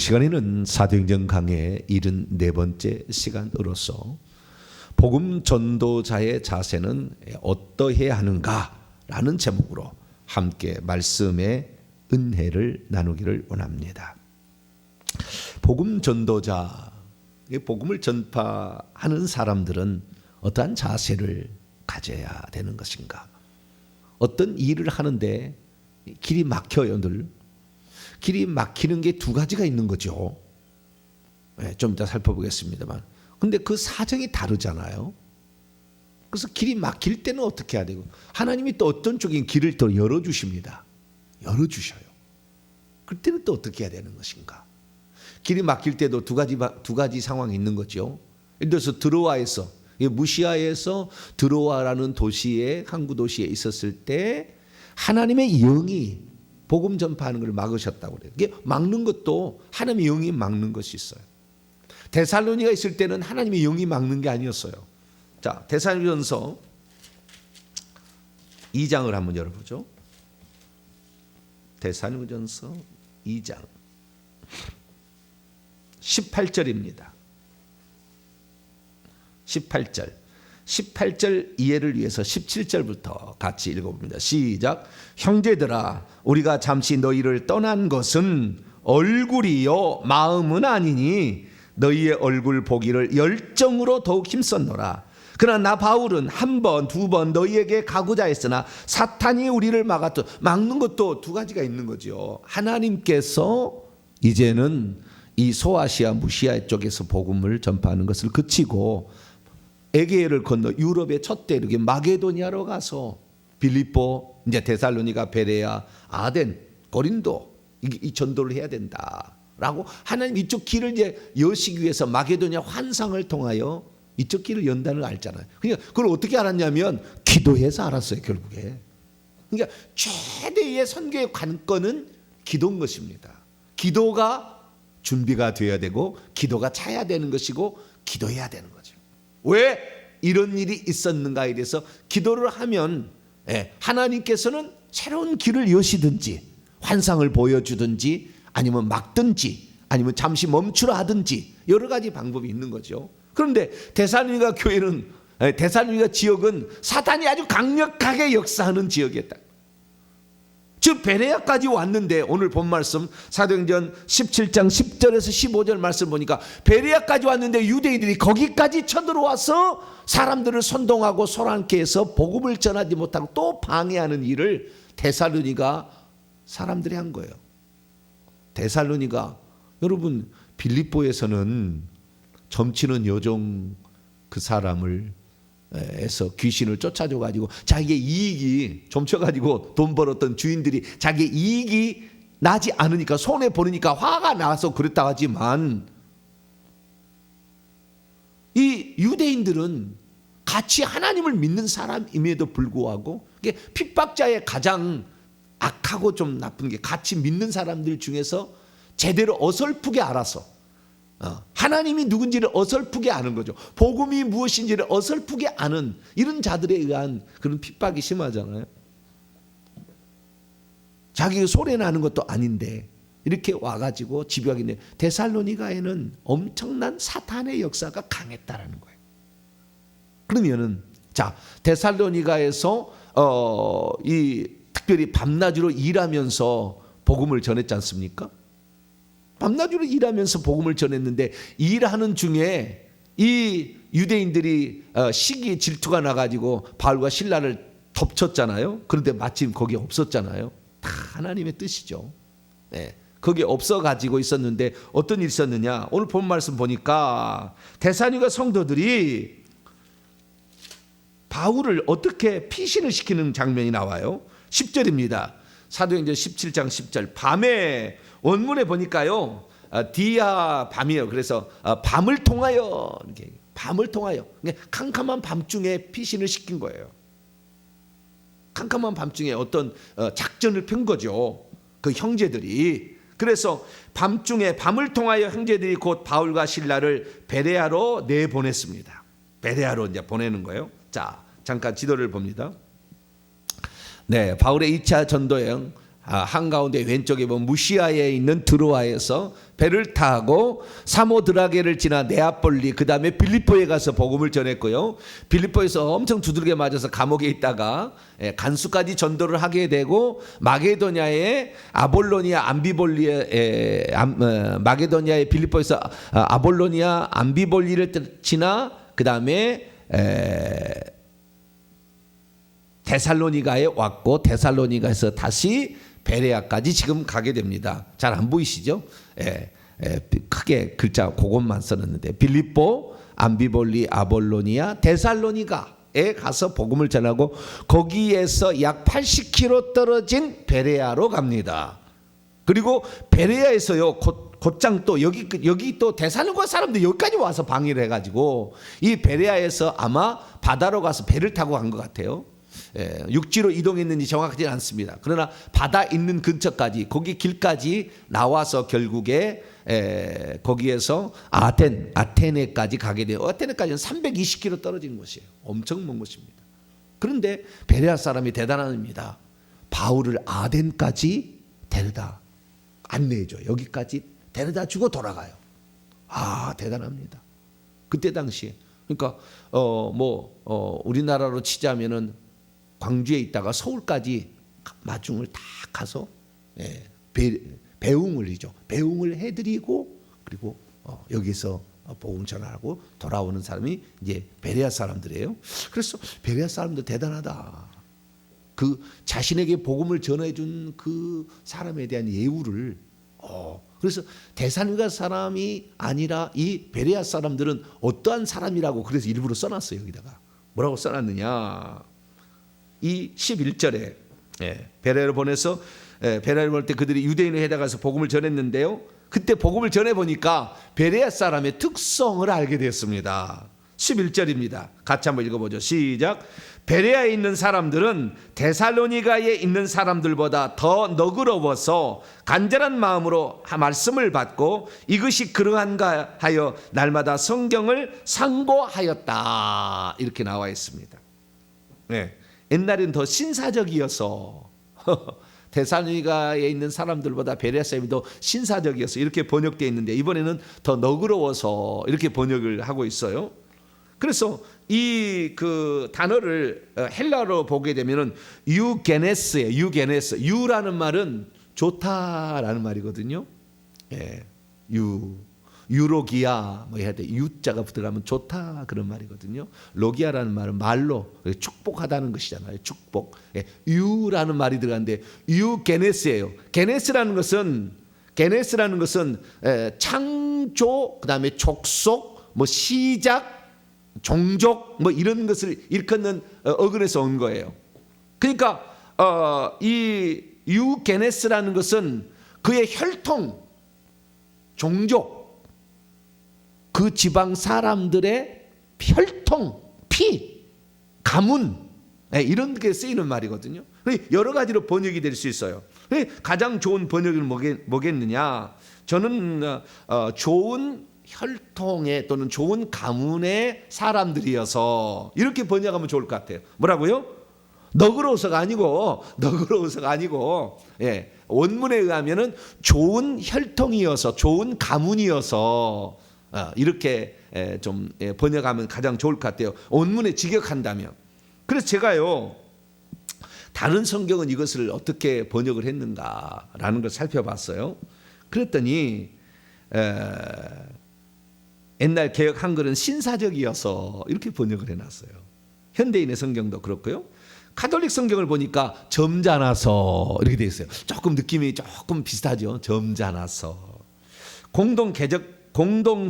시간에는 사도행전 강의 74번째 시간으로서 복음 전도자의 자세는 어떠해야 하는가라는 제목으로 함께 말씀의 은혜를 나누기를 원합니다. 복음 전도자, 복음을 전파하는 사람들은 어떠한 자세를 가져야 되는 것인가? 어떤 일을 하는데 길이 막혀요. 늘 길이 막히는 게 두 가지가 있는 거죠. 좀 이따 살펴보겠습니다만, 근데 그 사정이 다르잖아요. 그래서 길이 막힐 때는 어떻게 해야 되고, 하나님이 또 어떤 쪽인 길을 또 열어주십니다. 열어주셔요. 그때는 또 어떻게 해야 되는 것인가? 길이 막힐 때도 두 가지 상황이 있는 거죠. 예를 들어서 드로아에서, 무시아에서 드로아라는 도시에, 항구 도시에 있었을 때 하나님의 영이 복음 전파하는 걸 막으셨다고 그래요. 이게 막는 것도 하나님의 영이 막는 것이 있어요. 데살로니가 있을 때는 하나님의 영이 막는 게 아니었어요. 자, 데살로니가전서 2장을 한번 열어보죠. 데살로니가전서 2장 18절입니다. 18절 이해를 위해서 17절부터 같이 읽어봅니다. 시작. 형제들아, 우리가 잠시 너희를 떠난 것은 얼굴이요 마음은 아니니 너희의 얼굴 보기를 열정으로 더욱 힘썼노라. 그러나 나 바울은 한 번, 두 번 너희에게 가고자 했으나 사탄이 우리를 막는 것도 두 가지가 있는 거죠. 하나님께서 이제는 이 소아시아, 무시아 쪽에서 복음을 전파하는 것을 그치고 에게해를 건너 유럽의 첫 대륙인 마게도니아로 가서 빌립보, 이제 데살로니가, 베레아, 아덴, 고린도 이 전도를 해야 된다라고 하나님 이쪽 길을 이제 여시기 위해서 마게도니아 환상을 통하여 이쪽 길을 연다는 걸 알잖아요. 그러니까 그걸 어떻게 알았냐면 기도해서 알았어요, 결국에. 그러니까 최대의 선교의 관건은 기도인 것입니다. 기도가 준비가 되어야 되고 기도가 차야 되는 것이고 기도해야 되는 거죠. 왜 이런 일이 있었는가에 대해서 기도를 하면 하나님께서는 새로운 길을 여시든지 환상을 보여주든지 아니면 막든지 아니면 잠시 멈추라 하든지 여러 가지 방법이 있는 거죠. 그런데 데살로니가 교회는, 데살로니가 지역은 사탄이 아주 강력하게 역사하는 지역이었다. 즉 베레아까지 왔는데, 오늘 본 말씀 사도행전 17장 10절에서 15절 말씀 보니까 베레아까지 왔는데 유대인들이 거기까지 쳐들어와서 사람들을 선동하고 소란케 해서 복음을 전하지 못하고 또 방해하는 일을 데살로니가 사람들이 한 거예요. 데살로니가, 여러분 빌립보에서는 점치는 여종 그 사람을 에서 귀신을 쫓아줘 가지고 자기의 이익이, 점쳐가지고 돈 벌었던 주인들이 자기의 이익이 나지 않으니까, 손해 보니까 화가 나서 그랬다 하지만 이 유대인들은 같이 하나님을 믿는 사람임에도 불구하고, 이게 핍박자의 가장 악하고 좀 나쁜 게 같이 믿는 사람들 중에서 제대로 어설프게 알아서 하나님이 누군지를 어설프게 아는 거죠. 복음이 무엇인지를 어설프게 아는 이런 자들에 의한 그런 핍박이 심하잖아요. 자기가 소리나는 것도 아닌데 이렇게 와가지고 집요하게. 데살로니가에는 엄청난 사탄의 역사가 강했다라는 거예요. 그러면은 자, 데살로니가에서 이 특별히 밤낮으로 일하면서 복음을 전했지 않습니까? 밤낮으로 일하면서 복음을 전했는데, 일하는 중에 이 유대인들이 시기 질투가 나가지고 바울과 실라를 덮쳤잖아요. 그런데 마침 거기 없었잖아요. 다 하나님의 뜻이죠. 거기 없어가지고 있었는데 어떤 일이 있었느냐, 오늘 본 말씀 보니까 데살로니가 성도들이 바울을 어떻게 피신을 시키는 장면이 나와요. 10절입니다. 사도행전 17장 10절. 밤에, 원문에 보니까요, 디아 밤이에요. 그래서 밤을 통하여, 이렇게 밤을 통하여, 캄캄한 밤중에 피신을 시킨 거예요. 캄캄한 밤중에 어떤 작전을 편 거죠, 그 형제들이. 그래서 밤중에 밤을 통하여 형제들이 곧 바울과 실라를 베레아로 내보냈습니다. 베레아로 이제 보내는 거예요. 자, 잠깐 지도를 봅니다. 네, 바울의 2차 전도여행 한가운데 왼쪽에 보면 무시아에 있는 드로아에서 배를 타고 사모드라게를 지나 네아폴리, 그 다음에 빌립보에 가서 복음을 전했고요. 빌립보에서 엄청 두들겨 맞아서 감옥에 있다가 간수까지 전도를 하게 되고, 마게도냐의 아볼로니아 암비볼리에 마게도냐의 빌립보에서 아볼로니아 암비볼리를 지나 그 다음에 데살로니가에 왔고, 데살로니가에서 다시 베레아까지 지금 가게 됩니다. 잘 안 보이시죠? 크게 글자 그것만 써놨는데, 빌립보, 암비볼리, 아볼로니아, 데살로니가에 가서 복음을 전하고, 거기에서 약 80km 떨어진 베레아로 갑니다. 그리고 베레아에서요, 곧장 또 여기 또 데살로니가 사람들이 여기까지 와서 방해를 해가지고, 이 베레아에서 아마 바다로 가서 배를 타고 간 것 같아요. 육지로 이동했는지 정확하지는 않습니다. 그러나 바다 있는 근처까지, 거기 길까지 나와서 결국에 거기에서 아테네까지 가게 돼요. 아테네까지는 320km 떨어진 곳이에요. 엄청 먼 곳입니다. 그런데 베레아 사람이 대단합니다. 바울을 아덴까지 데려다 안내해줘. 여기까지 데려다 주고 돌아가요. 대단합니다. 그때 당시에. 그러니까 우리나라로 치자면은 광주에 있다가 서울까지 마중을 다 가서 배웅을 해드리고, 그리고 여기서 복음 전하고 돌아오는 사람이 이제 베레아 사람들이에요. 그래서 베레아 사람들 대단하다. 그 자신에게 복음을 전해준 그 사람에 대한 예우를 그래서 데살로니가 사람이 아니라 이 베레아 사람들은 어떠한 사람이라고 그래서 일부러 써놨어요. 여기다가 뭐라고 써놨느냐, 이 11절에 베레아를 보내서 베레아를 볼 때 그들이 유대인을 해다가서 복음을 전했는데요, 그때 복음을 전해보니까 베레아 사람의 특성을 알게 되었습니다. 11절입니다. 같이 한번 읽어보죠. 시작. 베레아에 있는 사람들은 데살로니가에 있는 사람들보다 더 너그러워서 간절한 마음으로 말씀을 받고 이것이 그러한가 하여 날마다 성경을 상고하였다. 이렇게 나와 있습니다. 옛날에는 더 신사적이어서 데살로니가에 있는 사람들보다 베레아 사람이 더 신사적이어서 이렇게 번역되어 있는데, 이번에는 더 너그러워서 이렇게 번역을 하고 있어요. 그래서 이 그 단어를 헬라어로 보게 되면은 유게네스예요. 유라는 말은 좋다라는 말이거든요. 유로기아 뭐 해야 돼. 유자가 들어가면 좋다 그런 말이거든요. 로기아라는 말은 말로 축복하다는 것이잖아요. 축복. 유라는 말이 들어가는데 유게네스예요. 게네스라는 것은 창조, 그다음에 족속, 뭐 시작, 종족, 뭐 이런 것을 일컫는 어근에서 온 거예요. 그러니까 이 유게네스라는 것은 그의 혈통, 종족, 그 지방 사람들의 혈통, 피, 가문, 이런 게 쓰이는 말이거든요. 여러 가지로 번역이 될 수 있어요. 가장 좋은 번역은 뭐겠느냐? 저는 좋은 혈통의 또는 좋은 가문의 사람들이어서 이렇게 번역하면 좋을 것 같아요. 뭐라고요? 너그러워서가 아니고 원문에 의하면은 좋은 혈통이어서, 좋은 가문이어서 이렇게 좀 번역하면 가장 좋을 것 같아요. 원문에 직역한다면. 그래서 제가요, 다른 성경은 이것을 어떻게 번역을 했는가라는 걸 살펴봤어요. 그랬더니 옛날 개역 한글은 신사적이어서 이렇게 번역을 해놨어요. 현대인의 성경도 그렇고요. 가톨릭 성경을 보니까 점잖아서 이렇게 되어 있어요. 조금 느낌이 조금 비슷하죠. 점잖아서. 공동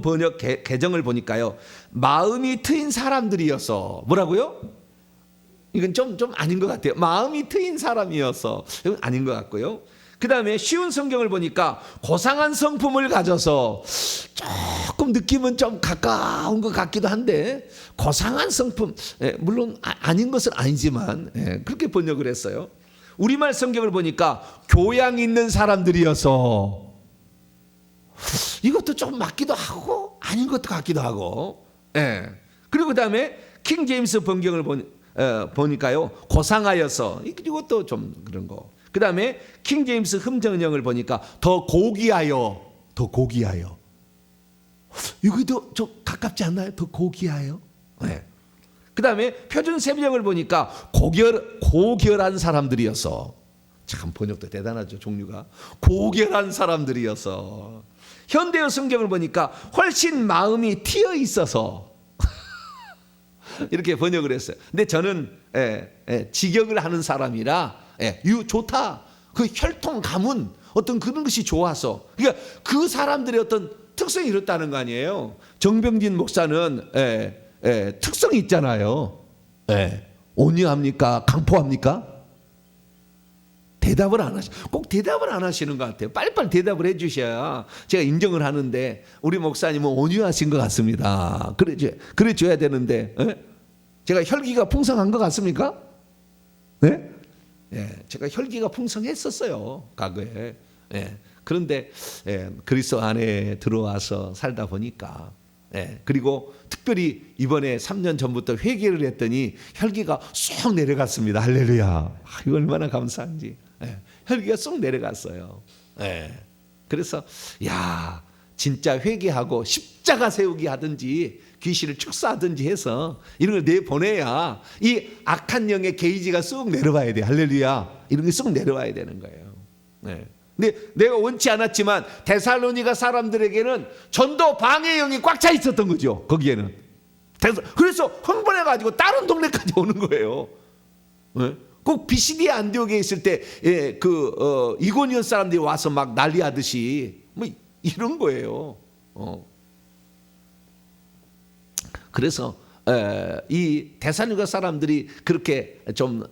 번역 개정을 보니까요, 마음이 트인 사람들이어서. 뭐라고요? 이건 좀 아닌 것 같아요. 마음이 트인 사람이어서. 이건 아닌 것 같고요. 그 다음에 쉬운 성경을 보니까 고상한 성품을 가져서, 조금 느낌은 좀 가까운 것 같기도 한데, 고상한 성품, 물론 아닌 것은 아니지만 그렇게 번역을 했어요. 우리말 성경을 보니까 교양 있는 사람들이어서, 이것도 좀 맞기도 하고 아닌 것도 같기도 하고. 그리고 그 다음에 킹 제임스 번경을 보니까요, 고상하여서, 이것도 좀 그런 거. 그 다음에 킹제임스 흠정령을 보니까 더 고귀하여, 더 고귀하여. 여기도 좀 가깝지 않나요? 더 고귀하여. 네. 그 다음에 표준 세번역을 보니까 고결한 사람들이어서, 참 번역도 대단하죠, 종류가. 고결한 사람들이어서. 현대어 성경을 보니까 훨씬 마음이 튀어 있어서 이렇게 번역을 했어요. 근데 저는 직역을 하는 사람이라 좋다. 그 혈통 가문 어떤 그런 것이 좋아서. 그러니까 그 사람들의 어떤 특성이 이렇다는 거 아니에요. 정병진 목사는 특성이 있잖아요. 온유합니까? 강포합니까? 대답을 안 하시. 꼭 대답을 안 하시는 것 같아요. 빨리빨리 대답을 해주셔야 제가 인정을 하는데, 우리 목사님은 온유하신 것 같습니다. 그래줘야 되는데, 제가 혈기가 풍성한 것 같습니까? 네? 제가 혈기가 풍성했었어요, 과거에. 그런데 그리스도 안에 들어와서 살다 보니까, 그리고 특별히 이번에 3년 전부터 회개를 했더니 혈기가 쏙 내려갔습니다. 할렐루야. 이거 얼마나 감사한지. 혈기가 쏙 내려갔어요. 그래서 야, 진짜 회개하고 십자가 세우기 하든지 귀신을 축사하든지 해서 이런 걸 내보내야 이 악한 영의 게이지가 쏙 내려와야 돼. 할렐루야. 이런 게 쏙 내려와야 되는 거예요. 근데 내가 원치 않았지만 데살로니가 사람들에게는 전도 방해 영이 꽉 차 있었던 거죠. 거기에는. 그래서 흥분해가지고 다른 동네까지 오는 거예요. 꼭 비시디아 안디옥에 있을 때 이고니온 사람들이 와서 막 난리하듯이 뭐 이런 거예요. 그래서 이 데살로니가 사람들이 그렇게 좀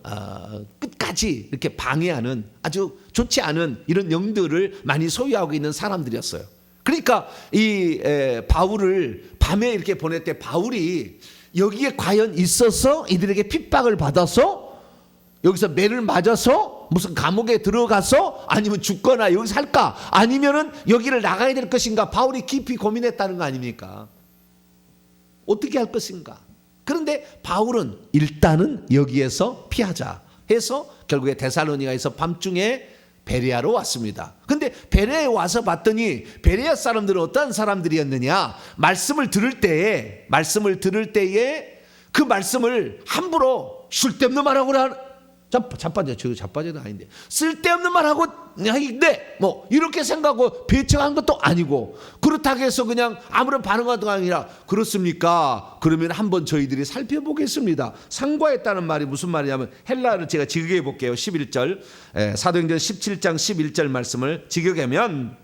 끝까지 이렇게 방해하는 아주 좋지 않은 이런 영들을 많이 소유하고 있는 사람들이었어요. 그러니까 이 바울을 밤에 이렇게 보낼 때 바울이 여기에 과연 있어서 이들에게 핍박을 받아서 여기서 매를 맞아서 무슨 감옥에 들어가서 아니면 죽거나 여기서 살까, 아니면은 여기를 나가야 될 것인가, 바울이 깊이 고민했다는 거 아닙니까? 어떻게 할 것인가. 그런데 바울은 일단은 여기에서 피하자 해서 결국에 데살로니가에서 밤중에 베레아로 왔습니다. 근데 베레아에 와서 봤더니 베레아 사람들은 어떠한 사람들이었느냐, 말씀을 들을 때에 그 말씀을 함부로 쓸데없는 말하고 자빠져도 아닌데 쓸데없는 말하고 네 뭐 이렇게 생각하고 배척한 것도 아니고, 그렇다고 해서 그냥 아무런 반응하던 아니라 그렇습니까? 그러면 한번 저희들이 살펴보겠습니다. 상과했다는 말이 무슨 말이냐면, 헬라어를 제가 직역해 볼게요. 11절 사도행전 17장 11절 말씀을 직역하면,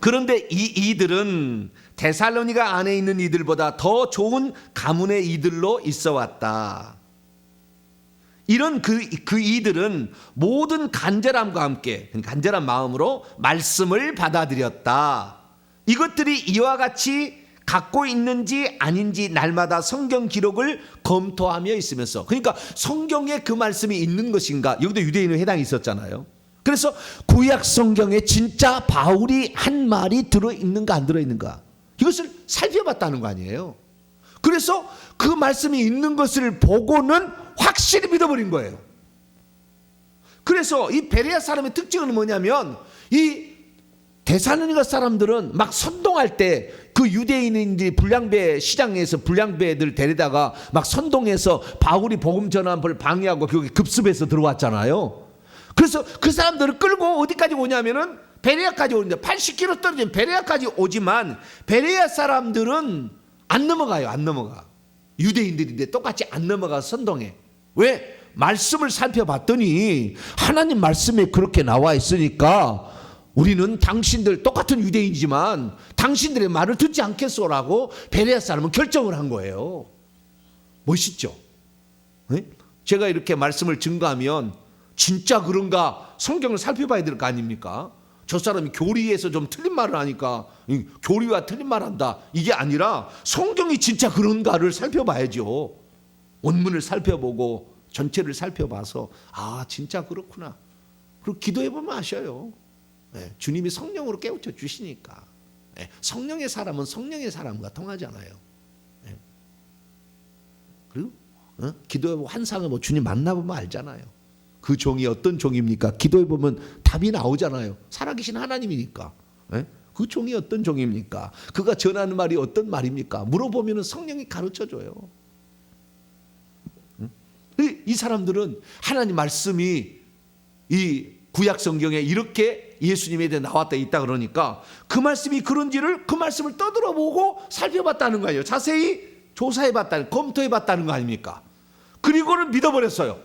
그런데 이들은 데살로니가 안에 있는 이들보다 더 좋은 가문의 이들로 있어 왔다. 이런 그 이들은 모든 간절함과 함께, 간절한 마음으로 말씀을 받아들였다. 이것들이 이와 같이 갖고 있는지 아닌지 날마다 성경 기록을 검토하며 있으면서, 그러니까 성경에 그 말씀이 있는 것인가, 여기도 유대인은 해당이 있었잖아요. 그래서 구약 성경에 진짜 바울이 한 말이 들어있는가 안 들어있는가, 이것을 살펴봤다는 거 아니에요. 그래서 그 말씀이 있는 것을 보고는 확실히 믿어버린 거예요. 그래서 이 베레아 사람의 특징은 뭐냐면, 이 데살로니가 사람들은 막 선동할 때 그 유대인들이 불량배 시장에서 불량배들 데리다가 막 선동해서 바울이 복음 전환을 방해하고 거기 급습해서 들어왔잖아요. 그래서 그 사람들을 끌고 어디까지 오냐면은 베레아까지 오는데, 80km 떨어진 베레아까지 오지만 베레아 사람들은 안 넘어가요. 안 넘어가. 유대인들인데 똑같이 안 넘어가 선동해. 왜? 말씀을 살펴봤더니 하나님 말씀에 그렇게 나와 있으니까 우리는 당신들 똑같은 유대인이지만 당신들의 말을 듣지 않겠소라고 베레아 사람은 결정을 한 거예요. 멋있죠? 네? 제가 이렇게 말씀을 증거하면 진짜 그런가 성경을 살펴봐야 될 거 아닙니까? 저 사람이 교리에서 좀 틀린 말을 하니까 교리와 틀린 말 한다, 이게 아니라 성경이 진짜 그런가를 살펴봐야죠. 원문을 살펴보고 전체를 살펴봐서 아 진짜 그렇구나, 그리고 기도해보면 아셔요. 네, 주님이 성령으로 깨우쳐 주시니까. 네, 성령의 사람은 성령의 사람과 통하잖아요. 네. 그리고 기도해보고 환상을 뭐 주님 만나보면 알잖아요. 그 종이 어떤 종입니까? 기도해 보면 답이 나오잖아요. 살아계신 하나님이니까. 예? 그 종이 어떤 종입니까? 그가 전하는 말이 어떤 말입니까? 물어보면 성령이 가르쳐줘요. 이 사람들은 하나님 말씀이 이 구약 성경에 이렇게 예수님에 대해 나왔다 있다 그러니까 그 말씀이 그런지를 그 말씀을 떠들어보고 살펴봤다는 거예요. 자세히 조사해봤다는, 검토해봤다는 거 아닙니까? 그리고는 믿어버렸어요.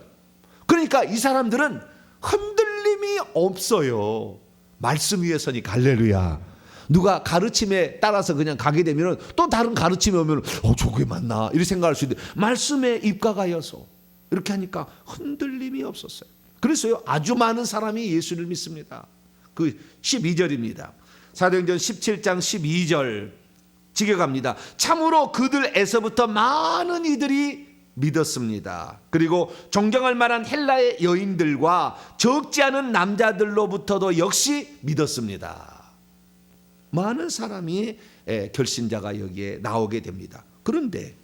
그러니까 이 사람들은 흔들림이 없어요. 말씀 위에 서니까. 할렐루야. 누가 가르침에 따라서 그냥 가게 되면 또 다른 가르침이 오면 저게 맞나 이렇게 생각할 수 있는데 말씀에 입각하여서 이렇게 하니까 흔들림이 없었어요. 그래서요 아주 많은 사람이 예수를 믿습니다. 그 12절입니다. 사도행전 17장 12절 직역합니다. 참으로 그들에서부터 많은 이들이 믿었습니다. 그리고 존경할 만한 헬라의 여인들과 적지 않은 남자들로부터도 역시 믿었습니다. 많은 사람이 결신자가 여기에 나오게 됩니다. 그런데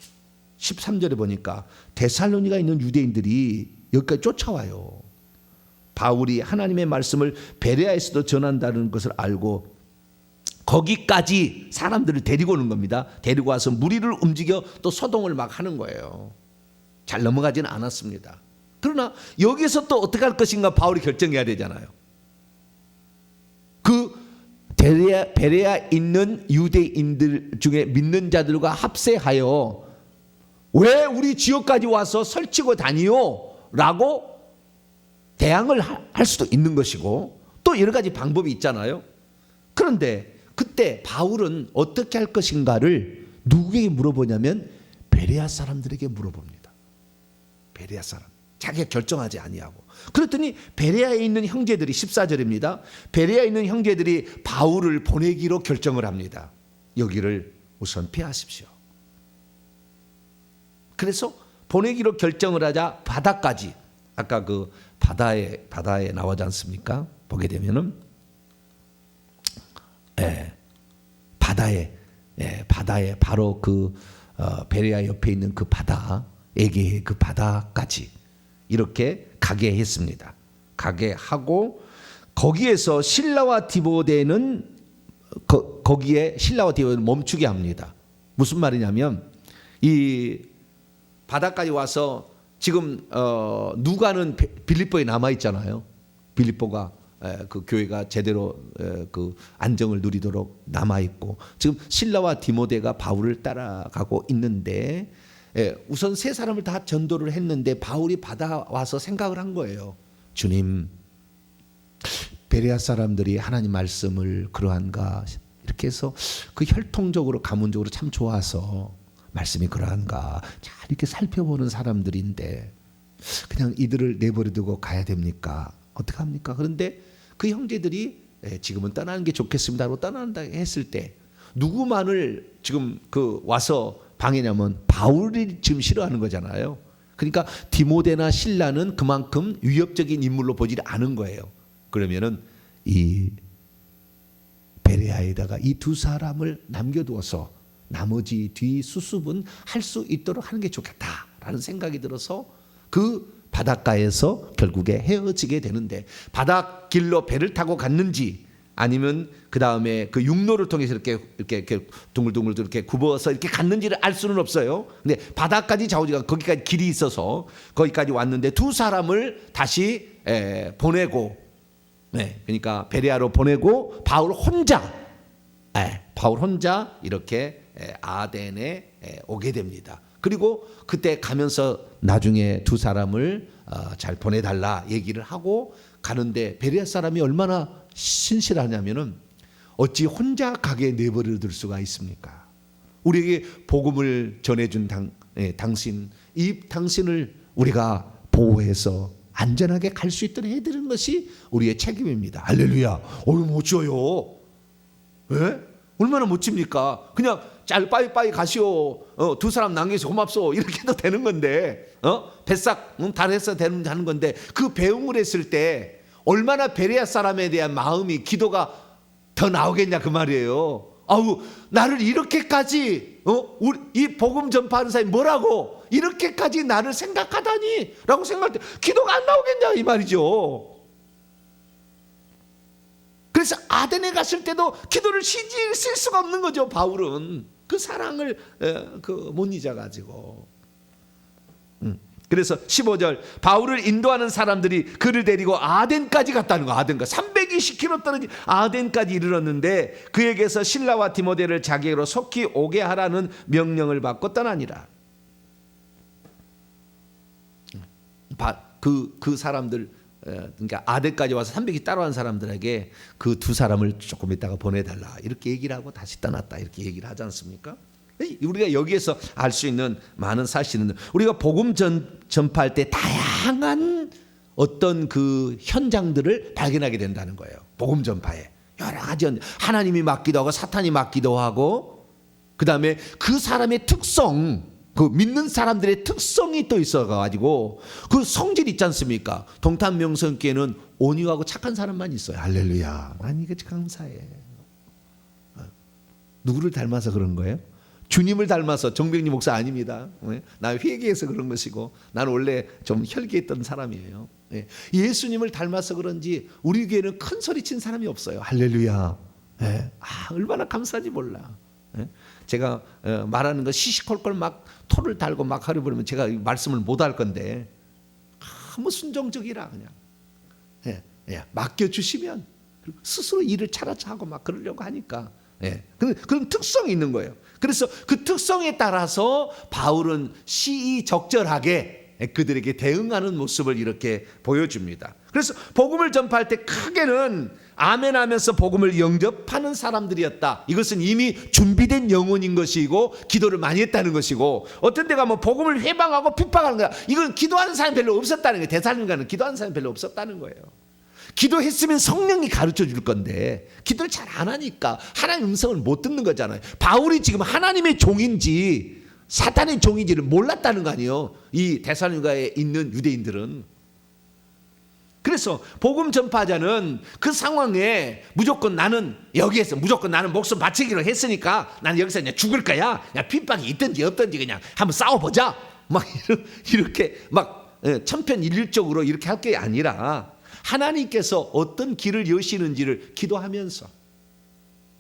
13절에 보니까 데살로니가 있는 유대인들이 여기까지 쫓아와요. 바울이 하나님의 말씀을 베레아에서도 전한다는 것을 알고 거기까지 사람들을 데리고 오는 겁니다. 데리고 와서 무리를 움직여 또 소동을 막 하는 거예요. 잘 넘어가지는 않았습니다. 그러나 여기서 또 어떻게 할 것인가 바울이 결정해야 되잖아요. 그 베레아 있는 유대인들 중에 믿는 자들과 합세하여 왜 우리 지역까지 와서 설치고 다니요? 라고 대항을 할 수도 있는 것이고 또 여러 가지 방법이 있잖아요. 그런데 그때 바울은 어떻게 할 것인가를 누구에게 물어보냐면 베레아 사람들에게 물어봅니다. 베레아 사람. 자기가 결정하지 아니하고. 그랬더니 베레아에 있는 형제들이 14절입니다. 베레아에 있는 형제들이 바울을 보내기로 결정을 합니다. 여기를 우선 피하십시오. 그래서 보내기로 결정을 하자 바다까지 아까 그 바다에 나오지 않습니까? 보게 되면은 바다에 바로 그 베레아 옆에 있는 그 바다 에게의 그 바다까지 이렇게 가게 했습니다. 가게 하고 거기에서 신라와 디모데는 거기에 신라와 디모데는 멈추게 합니다. 무슨 말이냐면 이 바다까지 와서 지금 누가는 빌립보에 남아 있잖아요. 빌립보가 그 교회가 제대로 그 안정을 누리도록 남아 있고 지금 신라와 디모데가 바울을 따라가고 있는데 우선 세 사람을 다 전도를 했는데 바울이 받아와서 생각을 한 거예요. 주님, 베레아 사람들이 하나님 말씀을 그러한가 이렇게 해서 그 혈통적으로 가문적으로 참 좋아서 말씀이 그러한가 잘 이렇게 살펴보는 사람들인데 그냥 이들을 내버려두고 가야 됩니까? 어떻게 합니까? 그런데 그 형제들이 지금은 떠나는 게 좋겠습니다로 떠난다 했을 때 누구만을 지금 그 와서 방해냐면 바울이 지금 싫어하는 거잖아요. 그러니까 디모데나 신라는 그만큼 위협적인 인물로 보지 않은 거예요. 그러면은 이 베레아에다가 이 두 사람을 남겨두어서 나머지 뒤 수습은 할 수 있도록 하는 게 좋겠다라는 생각이 들어서 그 바닷가에서 결국에 헤어지게 되는데 바닷길로 배를 타고 갔는지 아니면 그 다음에 그 육로를 통해서 이렇게 둥글둥글 이렇게 굽어서 이렇게 갔는지를 알 수는 없어요. 근데 바다까지 좌우지가 거기까지 길이 있어서 거기까지 왔는데 두 사람을 다시 보내고, 그러니까 베레아로 보내고 바울 혼자 이렇게 아덴에 오게 됩니다. 그리고 그때 가면서 나중에 두 사람을 잘 보내달라 얘기를 하고 가는데 베레아 사람이 얼마나 신실하냐면은 어찌 혼자 가게 내버려 둘 수가 있습니까? 우리에게 복음을 전해준 당신을 우리가 보호해서 안전하게 갈 수 있도록 해드리는 것이 우리의 책임입니다. 할렐루야. 멋져요. 얼마나 멋집니까? 그냥 빠이빠이 가시오. 두 사람 남겨서 고맙소. 이렇게 해도 되는 건데, 뱃삭 다 해서 되는 건데, 그 배웅을 했을 때 얼마나 베레아 사람에 대한 마음이 기도가 더 나오겠냐 그 말이에요. 아우, 나를 이렇게까지 우리 이 복음 전파하는 사람이 뭐라고 이렇게까지 나를 생각하다니 라고 생각할 때 기도가 안 나오겠냐 이 말이죠. 그래서 아덴에 갔을 때도 기도를 쉬지 쓸 수가 없는 거죠. 바울은 그 사랑을 못 잊어가지고. 그래서 15절 바울을 인도하는 사람들이 그를 데리고 아덴까지 갔다는 거. 아덴까지 320km 떨어진 아덴까지 이르렀는데 그에게서 실라와 디모데를 자기에게로 속히 오게 하라는 명령을 받고 떠나니라. 그 사람들, 그러니까 아덴까지 와서 300이 따라온 사람들에게 그 두 사람을 조금 있다가 보내달라 이렇게 얘기를 하고 다시 떠났다 이렇게 얘기를 하지 않습니까? 우리가 여기에서 알 수 있는 많은 사실은 우리가 복음 전파할 때 다양한 어떤 그 현장들을 발견하게 된다는 거예요. 복음 전파에 여러 가지 하나님이 맡기도 하고 사탄이 맡기도 하고, 그 다음에 그 사람의 특성, 그 믿는 사람들의 특성이 또 있어가지고 그 성질 있지 않습니까? 동탄명성교회는 온유하고 착한 사람만 있어요. 할렐루야. 난 이게 감사해. 누구를 닮아서 그런 거예요? 주님을 닮아서. 정병리 목사 아닙니다. 나 회개해서 그런 것이고 나는 원래 좀 혈기했던 사람이에요. 예수님을 닮아서 그런지 우리 교회는 큰 소리 친 사람이 없어요. 할렐루야. 얼마나 감사한지 몰라. 제가 말하는 거 시시콜콜 막 토를 달고 막 하려 버리면 제가 말씀을 못 할 건데 너무 순종적이라 그냥 맡겨주시면 스스로 일을 차라차 하고 막 그러려고 하니까 그런 특성이 있는 거예요. 그래서 그 특성에 따라서 바울은 시의적절하게 그들에게 대응하는 모습을 이렇게 보여줍니다. 그래서 복음을 전파할 때 크게는 아멘하면서 복음을 영접하는 사람들이었다. 이것은 이미 준비된 영혼인 것이고 기도를 많이 했다는 것이고, 어떤 데가 뭐 복음을 회방하고 핍박하는 거야. 이건 기도하는 사람이 별로 없었다는 거예요. 대살림가는 기도하는 사람이 별로 없었다는 거예요. 기도했으면 성령이 가르쳐 줄 건데 기도를 잘 안 하니까 하나님의 음성을 못 듣는 거잖아요. 바울이 지금 하나님의 종인지 사탄의 종인지를 몰랐다는 거 아니에요, 이 데살로니가에 있는 유대인들은. 그래서 복음 전파자는 그 상황에 무조건 나는 여기에서 무조건 나는 목숨 바치기로 했으니까 나는 여기서 그냥 죽을 거야, 그냥 핍박이 있든지 없든지 그냥 한번 싸워보자, 막 이렇게 막 천편일률적으로 이렇게 할 게 아니라 하나님께서 어떤 길을 여시는지를 기도하면서,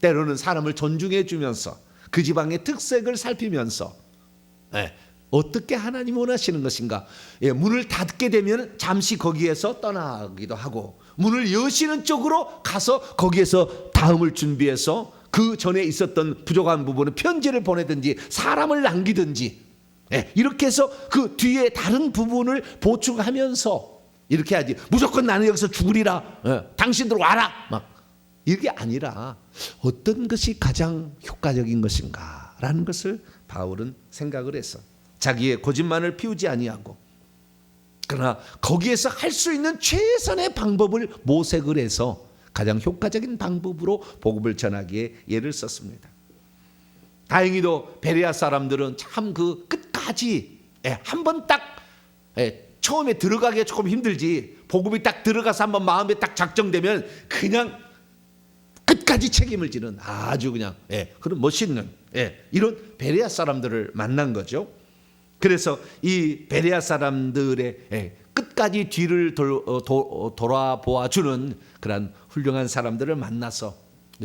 때로는 사람을 존중해 주면서 그 지방의 특색을 살피면서 어떻게 하나님 원하시는 것인가, 문을 닫게 되면 잠시 거기에서 떠나기도 하고, 문을 여시는 쪽으로 가서 거기에서 다음을 준비해서 그 전에 있었던 부족한 부분은 편지를 보내든지 사람을 남기든지 이렇게 해서 그 뒤에 다른 부분을 보충하면서 이렇게 하지. 무조건 나는 여기서 죽으리라, 당신들 와라, 막 이게 아니라 어떤 것이 가장 효과적인 것인가 라는 것을 바울은 생각을 했어. 자기의 고집만을 피우지 아니하고, 그러나 거기에서 할 수 있는 최선의 방법을 모색을 해서 가장 효과적인 방법으로 복음을 전하기에 애를 썼습니다. 다행히도 베레아 사람들은 참 그 끝까지 한번 딱 처음에 들어가기가 조금 힘들지, 복음이 딱 들어가서 한번 마음에 딱 작정되면 그냥 끝까지 책임을 지는 아주 그냥 그런 멋있는 이런 베레아 사람들을 만난 거죠. 그래서 이 베레아 사람들의 끝까지 뒤를 돌아보아 주는 그런 훌륭한 사람들을 만나서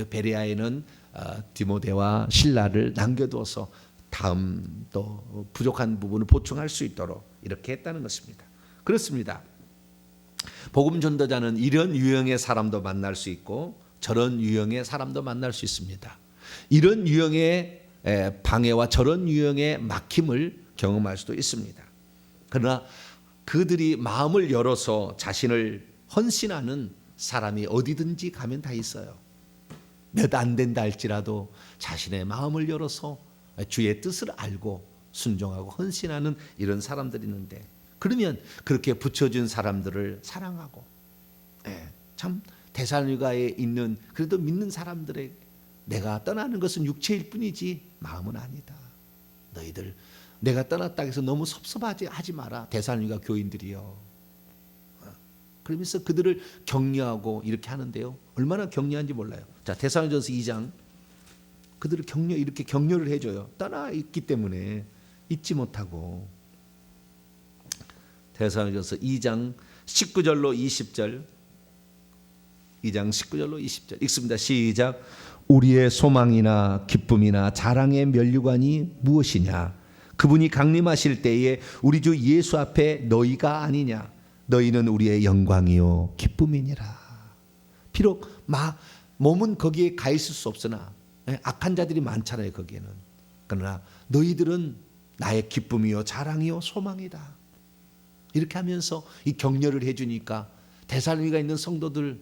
베레아에는 디모데와 실라를 남겨두어서 다음 또 부족한 부분을 보충할 수 있도록 이렇게 했다는 것입니다. 그렇습니다. 복음 전도자는 이런 유형의 사람도 만날 수 있고 저런 유형의 사람도 만날 수 있습니다. 이런 유형의 방해와 저런 유형의 막힘을 경험할 수도 있습니다. 그러나 그들이 마음을 열어서 자신을 헌신하는 사람이 어디든지 가면 다 있어요. 몇 안 된다 할지라도 자신의 마음을 열어서 주의 뜻을 알고 순종하고 헌신하는 이런 사람들이 있는데, 그러면 그렇게 붙여준 사람들을 사랑하고, 참 데살로니가에 있는 그래도 믿는 사람들의 내가 떠나는 것은 육체일 뿐이지 마음은 아니다. 너희들 내가 떠났다 해서 너무 섭섭하지 마라, 데살로니가 교인들이요. 그러면서 그들을 격려하고 이렇게 하는데요, 얼마나 격려한지 몰라요. 자, 데살로니가전서 2장 그들을 이렇게 격려를 해줘요. 떠나 있기 때문에 잊지 못하고. 데살로니가서 2장 19절로 20절 2장 19절로 20절 읽습니다. 시작. 우리의 소망이나 기쁨이나 자랑의 면류관이 무엇이냐? 그분이 강림하실 때에 우리 주 예수 앞에 너희가 아니냐? 너희는 우리의 영광이요 기쁨이니라. 비록 몸은 거기에 가 있을 수 없으나 악한 자들이 많잖아요 거기에는. 그러나 너희들은 나의 기쁨이요 자랑이요 소망이다. 이렇게 하면서 이 격려를 해주니까 데살로니가 있는 성도들,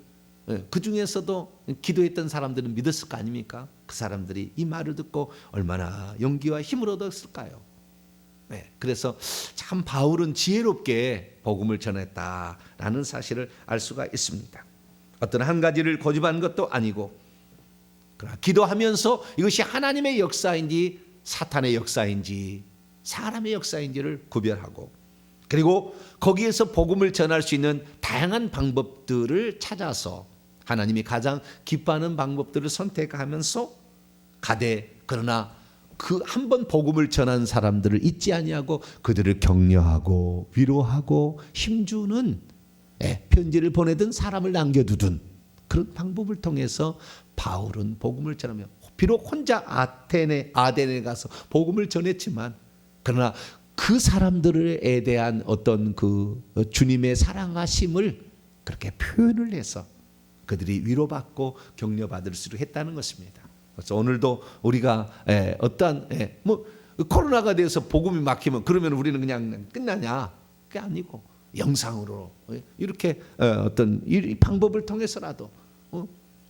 그 중에서도 기도했던 사람들은 믿었을 거 아닙니까? 그 사람들이 이 말을 듣고 얼마나 용기와 힘을 얻었을까요? 그래서 참 바울은 지혜롭게 복음을 전했다라는 사실을 알 수가 있습니다. 어떤 한 가지를 고집한 것도 아니고, 그러나 기도하면서 이것이 하나님의 역사인지 사탄의 역사인지 사람의 역사인지를 구별하고, 그리고 거기에서 복음을 전할 수 있는 다양한 방법들을 찾아서 하나님이 가장 기뻐하는 방법들을 선택하면서 가되, 그러나 그 한 번 복음을 전한 사람들을 잊지 아니하고 그들을 격려하고 위로하고 힘주는 편지를 보내든 사람을 남겨두든 그런 방법을 통해서 바울은 복음을 전하며, 비록 혼자 아덴에 가서 복음을 전했지만, 그러나 그 사람들에 대한 어떤 그 주님의 사랑하심을 그렇게 표현을 해서 그들이 위로받고 격려받을 수 했다는 것입니다. 그래서 오늘도 우리가 어떠한 코로나가 돼서 복음이 막히면 그러면 우리는 그냥 끝나냐? 그게 아니고 영상으로 이렇게 어떤 이 방법을 통해서라도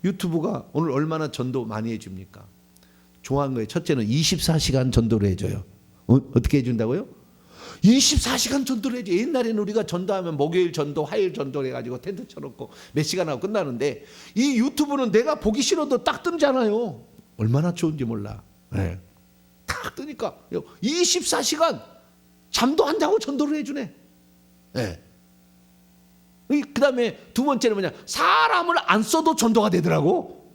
유튜브가 오늘 얼마나 전도 많이 해줍니까? 좋아하는 거예요. 첫째는 24시간 전도를 해줘요. 어떻게 해준다고요? 24시간 전도를 해줘. 옛날에는 우리가 전도하면 목요일 전도, 화요일 전도 해가지고 텐트 쳐놓고 몇 시간 하고 끝나는데, 이 유튜브는 내가 보기 싫어도 딱 뜨잖아요. 얼마나 좋은지 몰라. 딱 뜨니까 24시간 잠도 안 자고 전도를 해주네. 그 다음에 두 번째는 뭐냐? 사람을 안 써도 전도가 되더라고.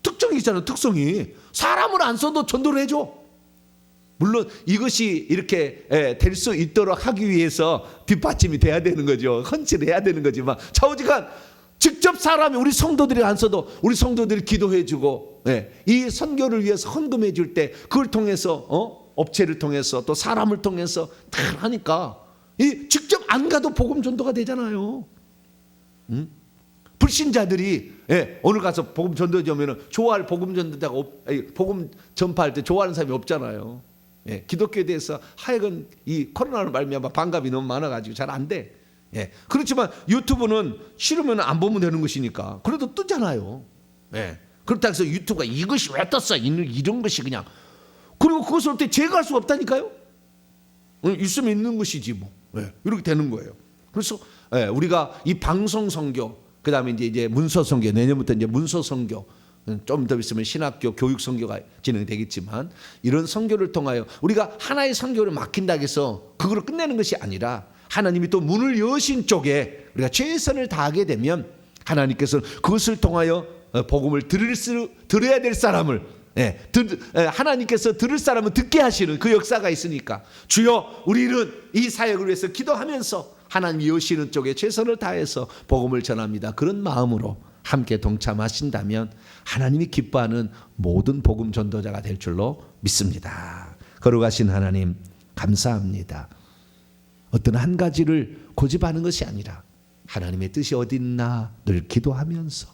특징이 있잖아요. 특성이. 사람을 안 써도 전도를 해줘. 물론 이것이 이렇게 될 수 있도록 하기 위해서 뒷받침이 돼야 되는 거죠. 헌칠을 해야 되는 거지만, 좌우지간 직접 사람이, 우리 성도들이 안 써도 우리 성도들이 기도해주고 이 선교를 위해서 헌금해 줄 때 그걸 통해서 업체를 통해서 또 사람을 통해서 다 하니까 이 직접 안 가도 복음 전도가 되잖아요. 불신자들이 오늘 가서 복음 전도해 주면은 좋아할 복음 전도자가 복음 전파할 때 좋아하는 사람이 없잖아요. 기독교에 대해서 하여간 이 코로나로 말미암아 반감이 너무 많아가지고 잘 안 돼. 그렇지만 유튜브는 싫으면 안 보면 되는 것이니까 그래도 뜨잖아요. 그렇다고 해서 유튜브가 이것이 왜 떴어? 이런 것이 그냥. 그리고 그것을 어떻게 제거할 수가 없다니까요. 있으면 있는 것이지 뭐. 이렇게 되는 거예요. 그래서 우리가 이 방송 선교, 그 다음에 이제 문서 선교, 내년부터 이제 문서 선교, 좀 더 있으면 신학교 교육 선교가 진행되겠지만, 이런 선교를 통하여 우리가 하나의 선교를 맡긴다고 해서 그걸 끝내는 것이 아니라, 하나님이 또 문을 여신 쪽에 우리가 최선을 다하게 되면 하나님께서 그것을 통하여 복음을 들어야 될 사람을, 하나님께서 들을 사람은 듣게 하시는 그 역사가 있으니까, 주여 우리는 이 사역을 위해서 기도하면서 하나님이 여시는 쪽에 최선을 다해서 복음을 전합니다. 그런 마음으로 함께 동참하신다면 하나님이 기뻐하는 모든 복음 전도자가 될 줄로 믿습니다. 거룩하신 하나님, 감사합니다. 어떤 한 가지를 고집하는 것이 아니라 하나님의 뜻이 어디 있나 늘 기도하면서,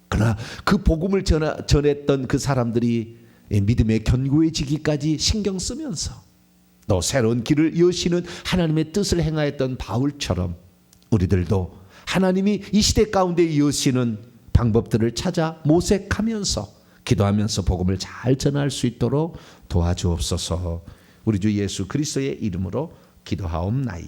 그러나 그 복음을 전했던 그 사람들이 믿음에 견고해지기까지 신경 쓰면서 또 새로운 길을 여시는 하나님의 뜻을 행하였던 바울처럼 우리들도 하나님이 이 시대 가운데 여시는 방법들을 찾아 모색하면서 기도하면서 복음을 잘 전할 수 있도록 도와주옵소서. 우리 주 예수 그리스도의 이름으로 기도하옵나이다.